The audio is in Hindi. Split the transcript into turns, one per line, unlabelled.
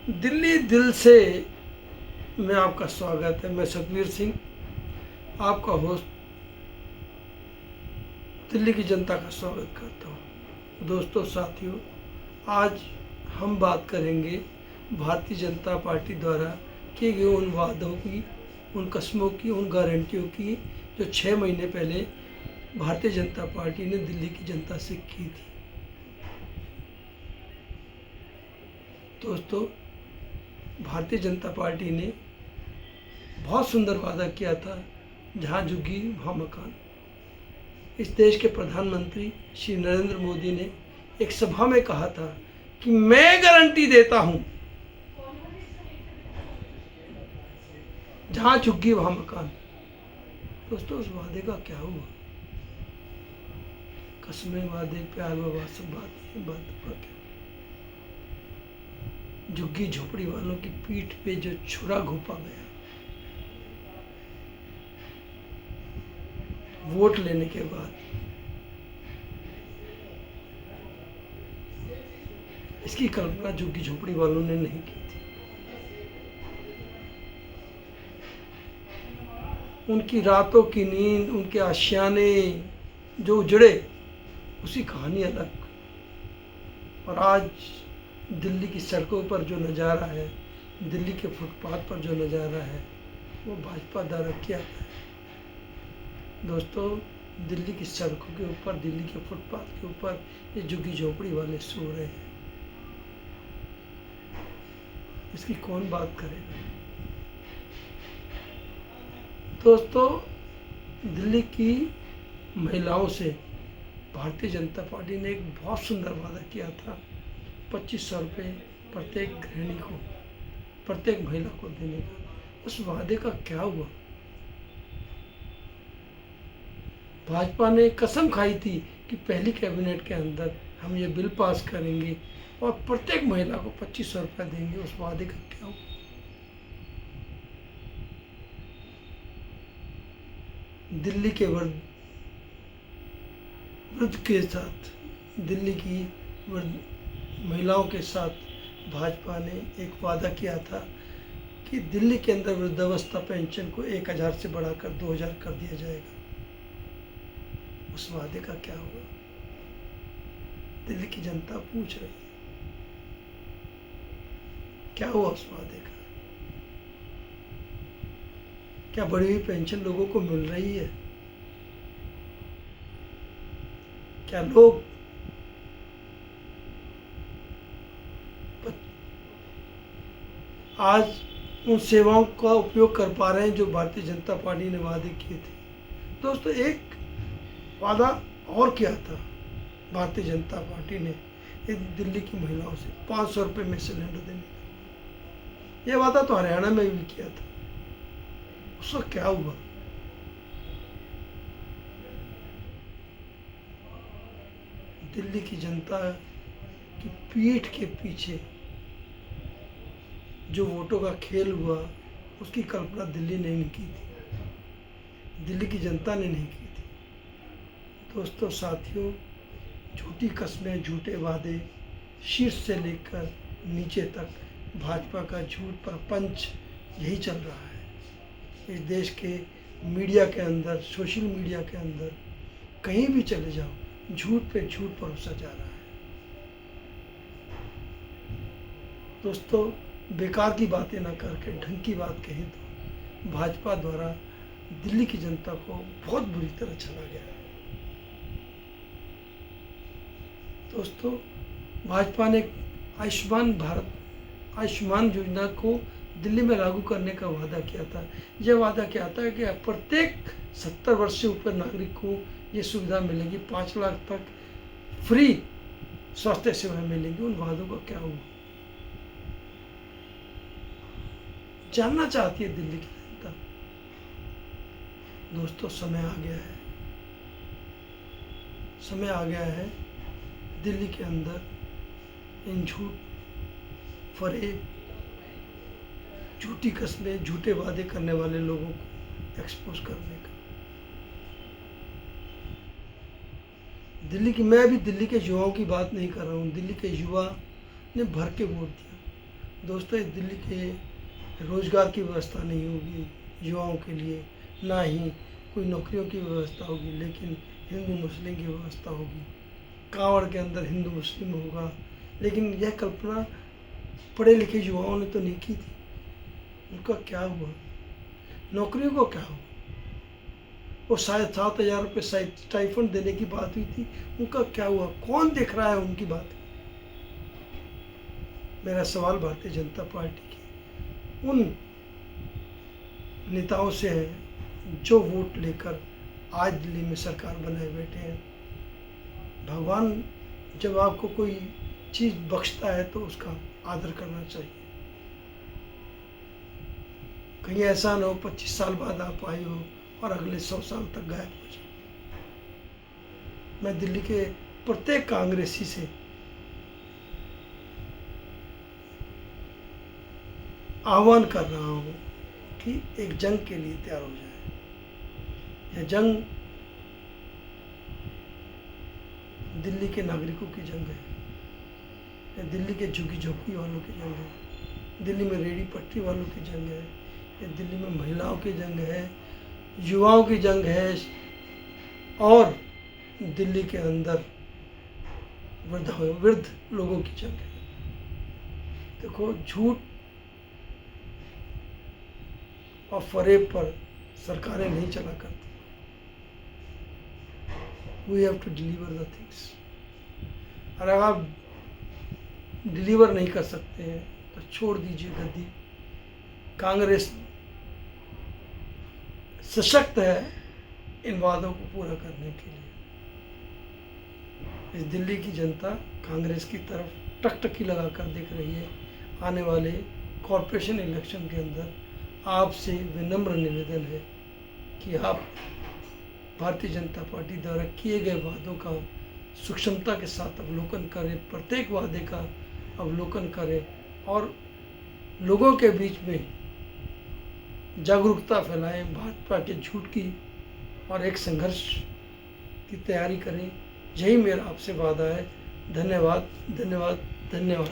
दिल्ली दिल से में आपका स्वागत है। मैं सतवीर सिंह, आपका होस्ट, दिल्ली की जनता का स्वागत करता हूँ। दोस्तों, साथियों, आज हम बात करेंगे भारतीय जनता पार्टी द्वारा किए गए उन वादों की, उन कस्मों की, उन गारंटियों की जो 6 महीने पहले भारतीय जनता पार्टी ने दिल्ली की जनता से की थी। दोस्तों, भारतीय जनता पार्टी ने बहुत सुंदर वादा किया था, जहाँ झुग्गी वहाँ मकान। इस देश के प्रधानमंत्री श्री नरेंद्र मोदी ने एक सभा में कहा था कि मैं गारंटी देता हूं, जहां झुग्गी वहां मकान। दोस्तों, उस वादे का क्या हुआ? कसमें, वादे, प्यार, वफा, सब बात का क्या? झुग्गी झोपड़ी वालों की पीठ पे जो छुरा घोंपा गया वोट लेने के बाद, इसकी कल्पना झुग्गी झोपड़ी वालों ने नहीं की थी। उनकी रातों की नींद, उनके आशियाने जो उजड़े, उसकी कहानी अलग। और आज दिल्ली की सड़कों पर जो नज़ारा है, दिल्ली के फुटपाथ पर जो नज़ारा है, वो भाजपा द्वारा किया गया है। दोस्तों, दिल्ली की सड़कों के ऊपर, दिल्ली के फुटपाथ के ऊपर ये झुग्गी झोपड़ी वाले सो रहे हैं। इसकी कौन बात करेगा? दोस्तों, दिल्ली की महिलाओं से भारतीय जनता पार्टी ने एक बहुत सुंदर वादा किया था, 2500 रुपये प्रत्येक गृहिणी को, प्रत्येक महिला को देने का। उस वादे का क्या हुआ? भाजपा ने कसम खाई थी कि पहली कैबिनेट के अंदर हम ये बिल पास करेंगे और प्रत्येक महिला को 2500 रुपये देंगे। उस वादे का क्या हुआ? दिल्ली के वृद्ध के साथ, दिल्ली की वृद्ध महिलाओं के साथ भाजपा ने एक वादा किया था कि दिल्ली के अंदर वृद्धावस्था पेंशन को 1000 से बढ़ाकर 2000 कर दिया जाएगा। उस वादे का क्या हुआ? दिल्ली की जनता पूछ रही है, क्या हुआ उस वादे का? क्या बढ़ी हुई पेंशन लोगों को मिल रही है? क्या लोग आज उन सेवाओं का उपयोग कर पा रहे हैं जो भारतीय जनता पार्टी ने वादे किए थे? दोस्तों, एक वादा और किया था भारतीय जनता पार्टी ने दिल्ली की महिलाओं से, 500 रुपये में सिलेंडर देने का। यह वादा तो हरियाणा में भी किया था। उसका क्या हुआ? दिल्ली की जनता की पीठ के पीछे जो वोटों का खेल हुआ, उसकी कल्पना दिल्ली ने नहीं की थी, दिल्ली की जनता ने नहीं की थी। दोस्तों, साथियों, झूठी कस्में, झूठे वादे, शीर्ष से लेकर नीचे तक भाजपा का झूठ प्रपंच यही चल रहा है। इस देश के मीडिया के अंदर, सोशल मीडिया के अंदर, कहीं भी चले जाओ, झूठ पे झूठ परोसा जा रहा है। दोस्तों, बेकार की बातें ना करके ढंग की बात कहें तो भाजपा द्वारा दिल्ली की जनता को बहुत बुरी तरह छला गया है। दोस्तों, भाजपा ने आयुष्मान भारत, आयुष्मान योजना को दिल्ली में लागू करने का वादा किया था। यह वादा क्या था कि प्रत्येक 70 वर्ष से ऊपर नागरिक को ये सुविधा मिलेगी, 5 लाख तक फ्री स्वास्थ्य सेवाएं मिलेंगी। उन वादों का क्या हुआ? जानना चाहती है दिल्ली की जनता। दोस्तों, समय आ गया है, समय आ गया है दिल्ली के अंदर इन झूठ, फरेब, झूठी कस्में, झूठे वादे करने वाले लोगों को एक्सपोज करने का। मैं भी दिल्ली के युवाओं की बात नहीं कर रहा हूँ। दिल्ली के युवा ने भर के वोट दिया। दोस्तों, इस दिल्ली के रोज़गार की व्यवस्था नहीं होगी युवाओं के लिए, ना ही कोई नौकरियों की व्यवस्था होगी, लेकिन हिंदू मुस्लिम की व्यवस्था होगी। कांवड़ के अंदर हिंदू मुस्लिम होगा, लेकिन यह कल्पना पढ़े लिखे युवाओं ने तो नहीं की थी। उनका क्या हुआ? नौकरियों को क्या हुआ? वो शायद 7,000 रुपये स्टाइफंड देने की बात हुई थी, उनका क्या हुआ? कौन देख रहा है उनकी बात? मेरा सवाल भारतीय जनता पार्टी के उन नेताओं से है जो वोट लेकर आज दिल्ली में सरकार बनाए बैठे हैं। भगवान जब आपको कोई चीज़ बख्शता है तो उसका आदर करना चाहिए। कहीं ऐसा ना हो 25 साल बाद आप आए हो और अगले 100 साल तक गायब हो जाए। मैं दिल्ली के प्रत्येक कांग्रेसी से आह्वान कर रहा हूँ कि एक जंग के लिए तैयार हो जाए। यह जंग दिल्ली के नागरिकों की जंग है, यह दिल्ली के झुग्गी झोंपड़ी वालों की जंग है, दिल्ली में रेहड़ी पटरी वालों की जंग है, यह दिल्ली में महिलाओं की जंग है, युवाओं की जंग है, और दिल्ली के अंदर वृद्ध लोगों की जंग है। देखो, झूठ और फरेब पर सरकारें नहीं चला करती। We have to deliver the things. अगर आप डिलीवर नहीं कर सकते हैं तो छोड़ दीजिए गद्दी। कांग्रेस सशक्त है इन वादों को पूरा करने के लिए। इस दिल्ली की जनता कांग्रेस की तरफ टकटकी लगाकर देख रही है। आने वाले कॉरपोरेशन इलेक्शन के अंदर आपसे विनम्र निवेदन है कि आप भारतीय जनता पार्टी द्वारा किए गए वादों का सूक्ष्मता के साथ अवलोकन करें, प्रत्येक वादे का अवलोकन करें और लोगों के बीच में जागरूकता फैलाएं भाजपा के झूठ की, और एक संघर्ष की तैयारी करें। यही मेरा आपसे वादा है। धन्यवाद, धन्यवाद, धन्यवाद।